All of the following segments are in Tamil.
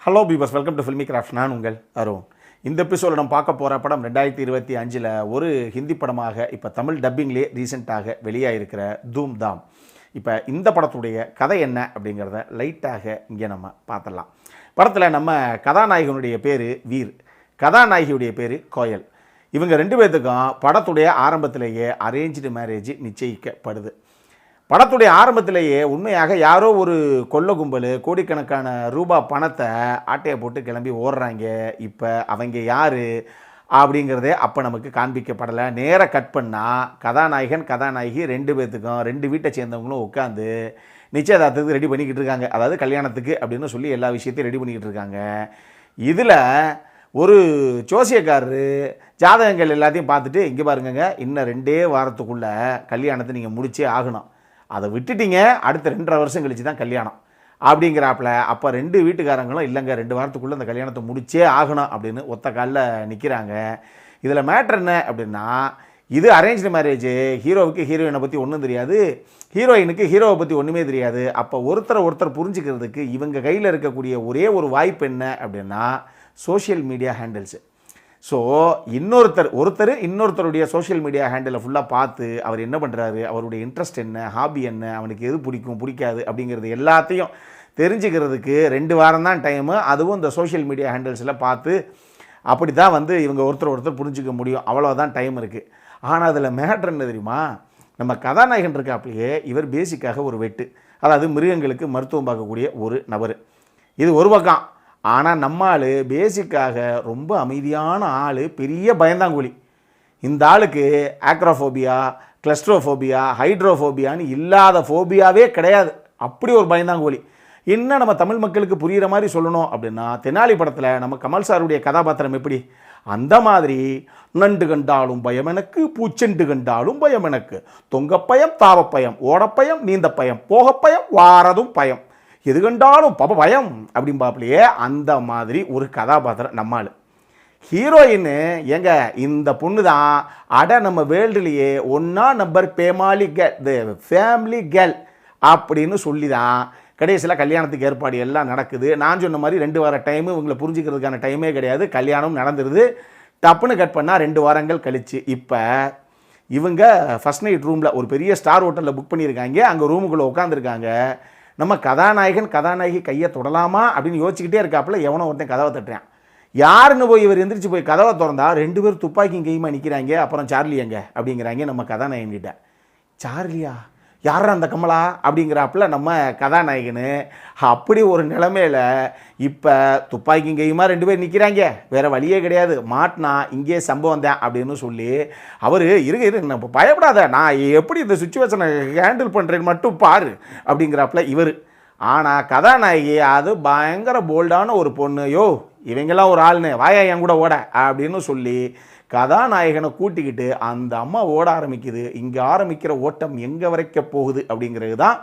Hello பீபர்ஸ், welcome to filmi craft. நான் உங்கள் அருண். இந்த எபிசோடில் நம்ம பார்க்க போகிற படம் 2025 ஒரு ஹிந்தி படமாக இப்போ தமிழ் டப்பிங்லேயே ரீசெண்டாக வெளியாகிருக்கிற தூம் தாம். இப்போ இந்த படத்துடைய கதை என்ன அப்படிங்கிறத லைட்டாக இங்கே நம்ம பார்த்துடலாம். படத்தில் நம்ம கதாநாயகனுடைய பேர் வீர், கதாநாயகியுடைய பேர் கோயல். இவங்க ரெண்டு பேர்த்துக்கும் படத்துடைய ஆரம்பத்திலேயே அரேஞ்ச்டு மேரேஜ் நிச்சயிக்கப்படுது. படத்துடைய ஆரம்பத்திலேயே உண்மையாக யாரோ ஒரு கொள்ள கும்பல் கோடிக்கணக்கான ரூபா பணத்தை ஆட்டையை போட்டு கிளம்பி ஓடுறாங்க. இப்போ அவங்க யார் அப்படிங்கிறதே அப்போ நமக்கு காண்பிக்கப்படலை. நேராக கட் பண்ணால் கதாநாயகன் கதாநாயகி ரெண்டு பேர்த்துக்கும் ரெண்டு வீட்டை சேர்ந்தவங்களும் உட்காந்து நிச்சயதார்த்தத்துக்கு ரெடி பண்ணிக்கிட்டு இருக்காங்க. அதாவது கல்யாணத்துக்கு அப்படின்னு சொல்லி எல்லா விஷயத்தையும் ரெடி பண்ணிக்கிட்டு இருக்காங்க. இதில் ஒரு ஜோசியக்காரரு ஜாதகங்கள் எல்லாத்தையும் பார்த்துட்டு, இங்கே பாருங்க, இன்னும் 2 வாரத்துக்குள்ளே கல்யாணத்தை நீங்கள் முடிச்சே ஆகணும், அதை விட்டுட்டீங்க அடுத்த 2.5 வருஷம் கழிச்சு தான் கல்யாணம் அப்படிங்கிறாப்புல. அப்போ 2 வீட்டுக்காரங்களும் இல்லைங்க 2 வாரத்துக்குள்ளே அந்த கல்யாணத்தை முடிச்சே ஆகணும் அப்படின்னு ஒத்த காலில் நிற்கிறாங்க. இதில் மேட்ரு என்ன அப்படின்னா, இது அரேஞ்ச்டு மேரேஜ். ஹீரோவுக்கு ஹீரோயினை பற்றி ஒன்றும் தெரியாது, ஹீரோயினுக்கு ஹீரோவை பற்றி ஒன்றுமே தெரியாது. அப்போ ஒருத்தர் புரிஞ்சுக்கிறதுக்கு இவங்க கையில் இருக்கக்கூடிய ஒரே ஒரு வாய்ப்பு என்ன அப்படின்னா சோஷியல் மீடியா ஹேண்டில்ஸு. ஸோ ஒருத்தர் இன்னொருத்தருடைய சோஷியல் மீடியா ஹேண்டிலை ஃபுல்லாக பார்த்து அவர் என்ன பண்ணுறாரு, அவருடைய இன்ட்ரெஸ்ட் என்ன, ஹாபி என்ன, அவனுக்கு எது பிடிக்கும் பிடிக்காது அப்படிங்கிறது எல்லாத்தையும் தெரிஞ்சுக்கிறதுக்கு 2 வாரம் தான் டைமு. அதுவும் இந்த சோஷியல் மீடியா ஹேண்டில்ஸில் பார்த்து அப்படி தான் இவங்க ஒருத்தர் புரிஞ்சிக்க முடியும். அவ்வளோதான் டைம் இருக்குது. ஆனால் அதில் மேட்ரு என்ன தெரியுமா, நம்ம கதாநாயகன் இருக்காப்லையே இவர் பேசிக்காக ஒரு வெட்டு, அதாவது மிருகங்களுக்கு மருத்துவம் பார்க்கக்கூடிய ஒரு நபர். இது ஒரு பக்கம். ஆனால் நம்ம ஆள் பேசிக்காக ரொம்ப அமைதியான ஆள், பெரிய பயந்தாங்குழி. இந்த ஆளுக்கு ஆக்ரோஃபோபியா, கிளஸ்ட்ரோஃபோபியா, ஹைட்ரோஃபோபியான்னு இல்லாத ஃபோபியாவே கிடையாது. அப்படி ஒரு பயந்தாங்குழி. இன்னும் நம்ம தமிழ் மக்களுக்கு புரிகிற மாதிரி சொல்லணும் அப்படின்னா, தெனாலி படத்தில் நம்ம கமல் சாருடைய கதாபாத்திரம் எப்படி, அந்த மாதிரி நண்டு கண்டாலும் பயம் எனக்கு, பூச்செண்டு கண்டாலும் பயம் எனக்கு, தொங்கப்பயம் தாவப்பயம் ஓடப்பயம் நீந்தப்பயம் போகப்பயம் வாரதும் பயம், எது கண்டாலும் பயம் அப்படிம்பாப்லையே அந்த மாதிரி ஒரு கதாபாத்திரம் நம்மால். ஹீரோயின் எங்க இந்த பொண்ணு தான் நம்ம வேர்ல்டுலேயே 1 நம்பர் பேமாலி கேர்ள், ஃபேமிலி கேர்ள் அப்படின்னு சொல்லி தான் கடைசியில் கல்யாணத்துக்கு ஏற்பாடு எல்லாம் நடக்குது. நான் சொன்ன மாதிரி 2 வார டைமு இவங்களை புரிஞ்சுக்கிறதுக்கான டைமே கிடையாது. கல்யாணம் நடந்துருது. டப்புன்னு கட் பண்ணால் 2 வாரங்கள் கழிச்சு இப்போ இவங்க ஃபஸ்ட் நைட் ரூமில் ஒரு பெரிய ஸ்டார் ஹோட்டலில் புக் பண்ணியிருக்காங்க. அங்கே ரூமுக்குள்ளே உட்காந்துருக்காங்க. நம்ம கதாநாயகன் கதாநாயகி கையை தொடலாமா அப்படின்னு யோசிச்சுக்கிட்டே இருக்காப்புல எவனோ ஒருத்தன் கதவை தட்டுறான். யாருன்னு போய் இவர் எந்திரிச்சு போய் கதவை திறந்தா 2 பேர் துப்பாக்கியும் கையுமா நிற்கிறாங்க. அப்புறம் சார்லி எங்க அப்படிங்கிறாங்க நம்ம கதாநாயகன் கிட்ட. சார்லியா, யாரா அந்த கமலா அப்படிங்கிறாப்புல நம்ம கதாநாயகனு. அப்படி ஒரு நிலைமையில் இப்போ துப்பாக்கியும் கையுமா 2 பேர் நிற்கிறாங்க. வேறு வழியே கிடையாது, மாட்டினா இங்கே சம்பவம் தான் அப்படின்னு சொல்லி அவர் இரு நம்ம பயப்படாத, நான் எப்படி இந்த சுச்சுவேஷனை ஹேண்டில் பண்ணுறேன்னு மட்டும் பாரு அப்படிங்கிறாப்புல இவர். ஆனால் கதாநாயகி அது பயங்கர போல்டான ஒரு பொண்ணு. யோ இவங்கெல்லாம் ஒரு ஆளுன்னு வாயா என் கூட ஓட அப்படின்னு சொல்லி கதாநாயகனை கூட்டிக்கிட்டு அந்த அம்மா ஓட ஆரம்பிக்குது. இங்கே ஆரம்பிக்கிற ஓட்டம் எங்கே வரைக்கும் போகுது அப்படிங்கிறது தான்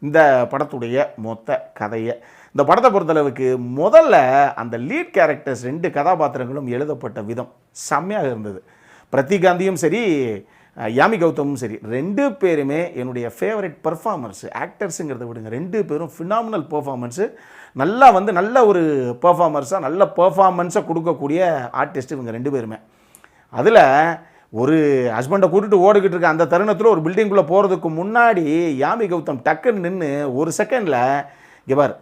இந்த படத்துடைய மொத்த கதையை. இந்த படத்தை பொறுத்தளவுக்கு முதல்ல அந்த லீட் கேரக்டர்ஸ் 2 கதாபாத்திரங்களும் எழுதப்பட்ட விதம் செம்மையாக இருந்தது. பிரதிகாந்தியும் சரி, யாமி கௌதமும் சரி, 2 பேருமே என்னுடைய ஃபேவரட் பர்ஃபார்மன்ஸு. ஆக்டர்ஸுங்கிறத விடுங்க, 2 பேரும் ஃபினாமினல் பர்ஃபார்மன்ஸு. நல்லா நல்ல ஒரு பர்ஃபார்மன்ஸாக நல்ல பர்ஃபார்மன்ஸை கொடுக்கக்கூடிய ஆர்டிஸ்ட் இவங்க 2 பேருமே. அதில் ஒரு ஹஸ்பண்டை கூட்டிட்டு ஓடிக்கிட்டு இருக்க அந்த தருணத்தில் ஒரு பில்டிங்குள்ளே போகிறதுக்கு முன்னாடி யாமி கௌதம் டக்குன்னு நின்று ஒரு செகண்டில், இவர்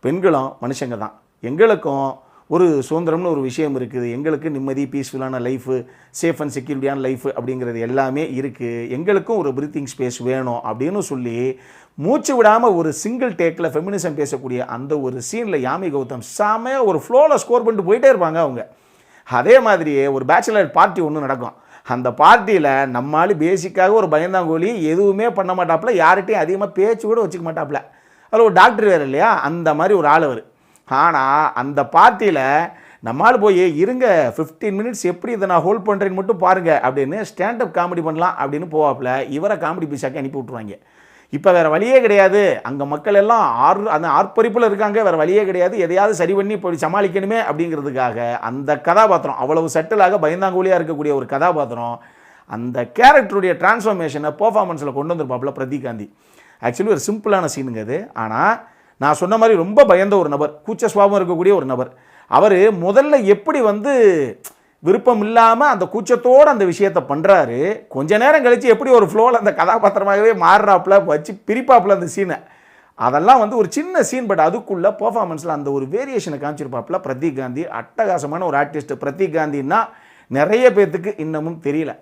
பெண்களும் மனுஷங்க தான், எங்களுக்கும் ஒரு சுதந்திரம்னு ஒரு விஷயம் இருக்குது, எங்களுக்கு நிம்மதி பீஸ்ஃபுல்லான லைஃபு, சேஃப் அண்ட் செக்யூரிட்டியான லைஃபு அப்படிங்கிறது எல்லாமே இருக்குது, எங்களுக்கும் ஒரு ப்ரீத்திங் ஸ்பேஸ் வேணும் அப்படின்னு சொல்லி மூச்சு விடாமல் ஒரு சிங்கிள் டேக்கில் ஃபெமினிசம் பேசக்கூடிய அந்த ஒரு சீனில் யாமி கௌதம் செமையாக ஒரு ஃப்ளோவில் ஸ்கோர் பண்ணிட்டு போயிட்டே இருப்பாங்க அவங்க. அதே மாதிரியே ஒரு பேச்சுலர் பார்ட்டி ஒன்று நடக்கும். அந்த பார்ட்டியில் நம்மளால் பேசிக்காக ஒரு பயந்தாங்கோலி, எதுவுமே பண்ண மாட்டாப்புல, யார்கிட்டையும் அதிகமாக பேச்சு கூட வச்சுக்க மாட்டாப்புல. அதில் ஒரு டாக்டர் வேறு இல்லையா, அந்த மாதிரி ஒரு ஆள் அவர். ஆனால் அந்த பார்ட்டியில் நம்மளால் போய் இருங்க 15 மினிட்ஸ் எப்படி இதை நான் ஹோல்ட் பண்ணுறேன்னு மட்டும் பாருங்கள் அப்படின்னு ஸ்டாண்டப் காமெடி பண்ணலாம் அப்படின்னு போவாப்புல. இவரை காமெடி பீஸாக்கி அனுப்பி விட்ருவாங்க. இப்போ வேறு வழியே கிடையாது, அங்கே மக்கள் எல்லாம் அந்த ஆர்ப்பரிப்பில் இருக்காங்க, வேறு வழியே கிடையாது, எதையாவது சரி பண்ணி போய் சமாளிக்கணுமே அப்படிங்கிறதுக்காக அந்த கதாபாத்திரம் அவ்வளவு செட்டிலாக பயந்தாங்கோலியாக இருக்கக்கூடிய ஒரு கதாபாத்திரம் அந்த கேரக்டருடைய டிரான்ஸ்ஃபர்மேஷனை பர்ஃபார்மன்ஸில் கொண்டு வந்திருப்பாப்புல பிரதிகாந்தி. ஆக்சுவலி ஒரு சிம்பிளான சீனுங்க அது. ஆனால் நான் சொன்ன மாதிரி ரொம்ப பயந்த ஒரு நபர், கூச்ச சுபாவம் இருக்கக்கூடிய ஒரு நபர். அவர் முதல்ல எப்படி விருப்பம் இல்லாமல் அந்த கூச்சத்தோடு அந்த விஷயத்தை பண்ணுறாரு, கொஞ்ச நேரம் கழித்து எப்படி ஒரு ஃப்ளோவில் அந்த கதாபாத்திரமாகவே மாறுறாப்புல வச்சு பிரிப்பாப்புல அந்த சீனை. அதெல்லாம் ஒரு சின்ன சீன், பட் அதுக்குள்ளே பர்ஃபார்மன்ஸில் அந்த ஒரு வேரியேஷனை காமிச்சிருப்பாப்புல பிரதீக் காந்தி. அட்டகாசமான ஒரு ஆர்டிஸ்ட் பிரதீக் காந்தின்னா நிறைய பேர்த்துக்கு இன்னமும் தெரியல.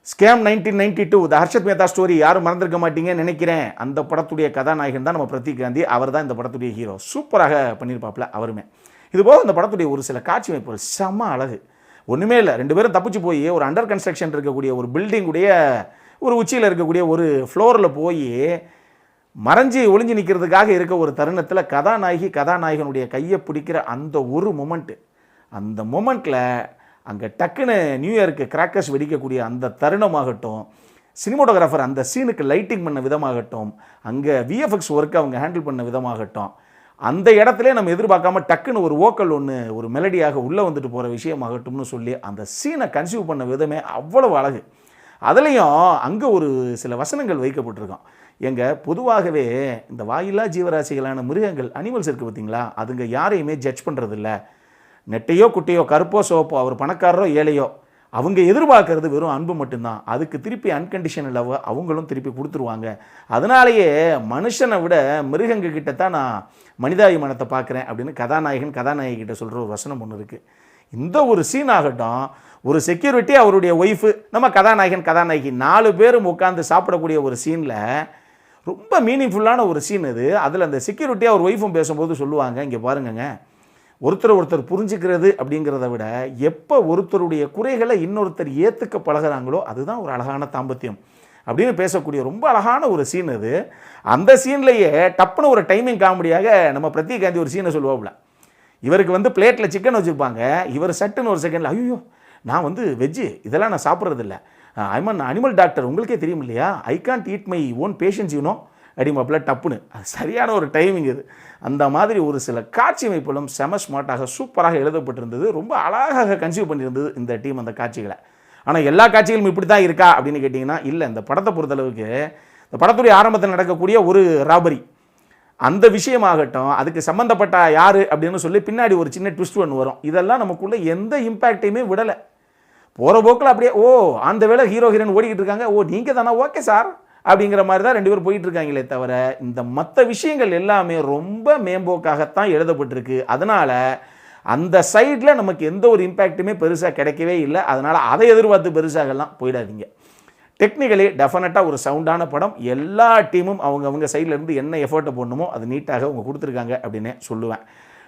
ஸ்கேம் 1992 த ஹர்ஷத் மேத்தா ஸ்டோரி யாரும் மறந்துருக்க மாட்டீங்கன்னு நினைக்கிறேன். அந்த படத்துடைய கதாநாயகன் தான் நம்ம பிரதீக் காந்தி. அவர் தான் இந்த படத்துடைய ஹீரோ. சூப்பராக பண்ணியிருப்பாப்புல அவருமே. இதுபோக இந்த படத்துடைய ஒரு சில காட்சி அமைப்புகள் செம்ம அழகு. ஒன்றுமே இல்லை, 2 பேரும் தப்பிச்சு போய் ஒரு அண்டர் கன்ஸ்ட்ரக்ஷன் இருக்கக்கூடிய ஒரு பில்டிங்குடைய ஒரு உச்சியில் இருக்கக்கூடிய ஒரு ஃப்ளோரில் போய் மறைஞ்சி ஒளிஞ்சு நிற்கிறதுக்காக இருக்க ஒரு தருணத்தில் கதாநாயகனுடைய கையை பிடிக்கிற அந்த ஒரு மொமெண்ட்டு, அந்த மொமெண்ட்டில் அங்கே டக்குன்னு நியூ இயருக்கு கிராக்கர்ஸ் வெடிக்கக்கூடிய அந்த தருணமாகட்டும், சினிமோட்டோகிராஃபர் அந்த சீனுக்கு லைட்டிங் பண்ண விதமாகட்டும், அங்கே விஎஃப்எக்ஸ் ஒர்க்கை அவங்க ஹேண்டில் பண்ண விதமாகட்டும், அந்த இடத்துல நம்ம எதிர்பார்க்காம டக்குன்னு ஒரு வோக்கல் ஒரு மெலடியாக உள்ளே வந்துட்டு போகிற விஷயமாகட்டும்னு சொல்லி அந்த சீனை கன்சியூவ் பண்ண விதமே அவ்வளவு அழகு. அதுலேயும் அங்கே ஒரு சில வசனங்கள் வைக்கப்பட்டிருக்கோம். பொதுவாகவே இந்த வாயில்லா ஜீவராசிகளான மிருகங்கள், அனிமல்ஸ் இருக்குது பார்த்தீங்களா, அதுங்க யாரையுமே ஜட்ஜ் பண்ணுறதில்ல. நெட்டையோ குட்டையோ கருப்போ சோப்போ அவர் பணக்காரரோ ஏழையோ அவங்க எதிர்பார்க்கறது வெறும் அன்பு மட்டும்தான். அதுக்கு திருப்பி அன்கண்டிஷனல் லவ் அவங்களும் திருப்பி கொடுத்துருவாங்க. அதனாலேயே மனுஷனை விட மிருகங்க கிட்ட தான் நான் மனிதாபிமானத்தை பார்க்குறேன் அப்படின்னு கதாநாயகிட்ட சொல்கிற ஒரு வசனம் ஒன்று இருக்குது. இந்த ஒரு சீன் ஆகட்டும், ஒரு செக்யூரிட்டி அவருடைய ஒய்ஃபு, நம்ம கதாநாயகி 4 பேரும் உட்காந்து சாப்பிடக்கூடிய ஒரு சீனில் ரொம்ப மீனிங்ஃபுல்லான ஒரு சீன் அது. அதில் அந்த செக்யூரிட்டி அவர் ஒய்ஃபும் பேசும்போது சொல்லுவாங்க, இங்கே பாருங்கங்க, ஒருத்தர் புரிஞ்சுக்கிறது அப்படிங்கிறத விட எப்போ ஒருத்தருடைய குறைகளை இன்னொருத்தர் ஏற்றுக்க பழகிறாங்களோ அதுதான் ஒரு அழகான தாம்பத்தியம் அப்படின்னு பேசக்கூடிய ரொம்ப அழகான ஒரு சீன் அது. அந்த சீன்லேயே டப்புன்னு ஒரு டைமிங் காமெடியாக நம்ம பிரதீக் காந்தி ஒரு சீனை சொல்லுவாப்புல. இவருக்கு பிளேட்டில் சிக்கன் வச்சுருப்பாங்க, இவர் சட்டுன்னு ஒரு செகண்டில் ஐயோ நான் வெஜ்ஜு இதெல்லாம் நான் சாப்பிட்றதில்ல, ஐம் அன் அனிமல் டாக்டர், உங்களுக்கே தெரியும் இல்லையா, I can't eat my own patients you know அடிமாப்பில் டப்புன்னு. அது சரியான ஒரு டைமிங் இது. அந்த மாதிரி ஒரு சில காட்சி அமைப்புகளும் செம ஸ்மார்ட்டாக சூப்பராக எழுதப்பட்டிருந்தது. ரொம்ப அழகாக கன்சியூவ் பண்ணியிருந்தது இந்த டீம் அந்த காட்சிகளை. ஆனால் எல்லா காட்சிகளும் இப்படி தான் இருக்கா அப்படின்னு கேட்டிங்கன்னா இல்லை. இந்த படத்தை பொறுத்தளவுக்கு இந்த படத்துடைய ஆரம்பத்தில் நடக்கக்கூடிய ஒரு ராபரி அந்த விஷயமாகட்டும், அதுக்கு சம்மந்தப்பட்ட யார் அப்படின்னு சொல்லி பின்னாடி ஒரு சின்ன ட்விஸ்ட் ஒன்று வரும். இதெல்லாம் நமக்குள்ளே எந்த இம்பேக்டையுமே விடலை. போகிற போக்கில் அப்படியே அந்த வேளை ஹீரோ ஹீரோயின் ஓடிக்கிட்டு இருக்காங்க, நீங்கள் தானே, ஓகே சார் அப்படிங்கிற மாதிரி தான் 2 பேரும் போயிட்டு இருக்காங்களே தவிர இந்த மற்ற விஷயங்கள் எல்லாமே ரொம்ப மேம்போக்காகத்தான் எழுதப்பட்டிருக்கு. அதனால் அந்த சைடில் நமக்கு எந்த ஒரு இம்பேக்ட்டுமே பெருசாக கிடைக்கவே இல்லை. அதனால் அதை எதிர்பார்த்து பெருசாகலாம் போயிடாதீங்க. டெக்னிக்கலி டெஃபினட்டாக ஒரு சவுண்டான படம். எல்லா டீமும் அவங்க சைட்லேருந்து என்ன எஃபர்ட்டை போடணுமோ அது நீட்டாக அவங்க கொடுத்துருக்காங்க அப்படின்னு சொல்லுவேன்.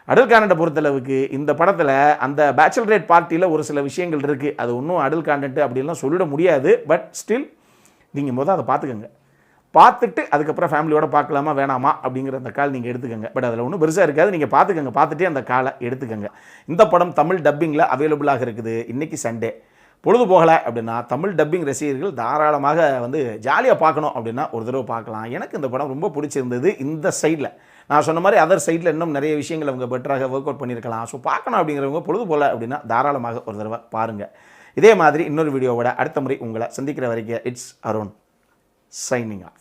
அடல் கான்டென்ட்டை பொறுத்தளவுக்கு இந்த படத்தில் அந்த பேச்சுலரேட் பார்ட்டியில் ஒரு சில விஷயங்கள் இருக்குது. அது ஒன்றும் அடல் கான்டென்ட் அப்படின்லாம் சொல்லிட முடியாது. பட் ஸ்டில் நீங்கள் அதை பார்த்துட்டு அதுக்கப்புறம் ஃபேமிலியோட பார்க்கலாமா வேணாமா அப்படிங்கிற அந்த கால் நீங்கள் எடுத்துக்கங்க. பட் அதில் ஒன்றும் பெருசாக இருக்காது, நீங்கள் பார்த்துட்டே அந்த காலை எடுத்துக்கங்க. இந்த படம் தமிழ் டப்பிங்கில் அவைலபிளாக இருக்குது. இன்றைக்கி சண்டே. பொழுது போகலை அப்படின்னா தமிழ் டப்பிங் ரசிகர்கள் தாராளமாக ஜாலியாக பார்க்கணும் அப்படின்னா ஒரு தடவை பார்க்கலாம். எனக்கு இந்த படம் ரொம்ப பிடிச்சிருந்தது. இந்த சைடில் நான் சொன்ன மாதிரி அதர் சைடில் இன்னும் நிறைய விஷயங்கள் அவங்க பெட்டராக ஒர்க் அவுட் பண்ணியிருக்கலாம். ஸோ பார்க்கணும் அப்படிங்கிறவங்க பொழுது போகலை அப்படின்னா தாராளமாக ஒரு தடவை பாருங்கள். இதே மாதிரி இன்னொரு வீடியோவோட அடுத்த முறை உங்களை சந்திக்கிற வரைக்கும் இட்ஸ் அருண் சைனிங் ஆஃப்.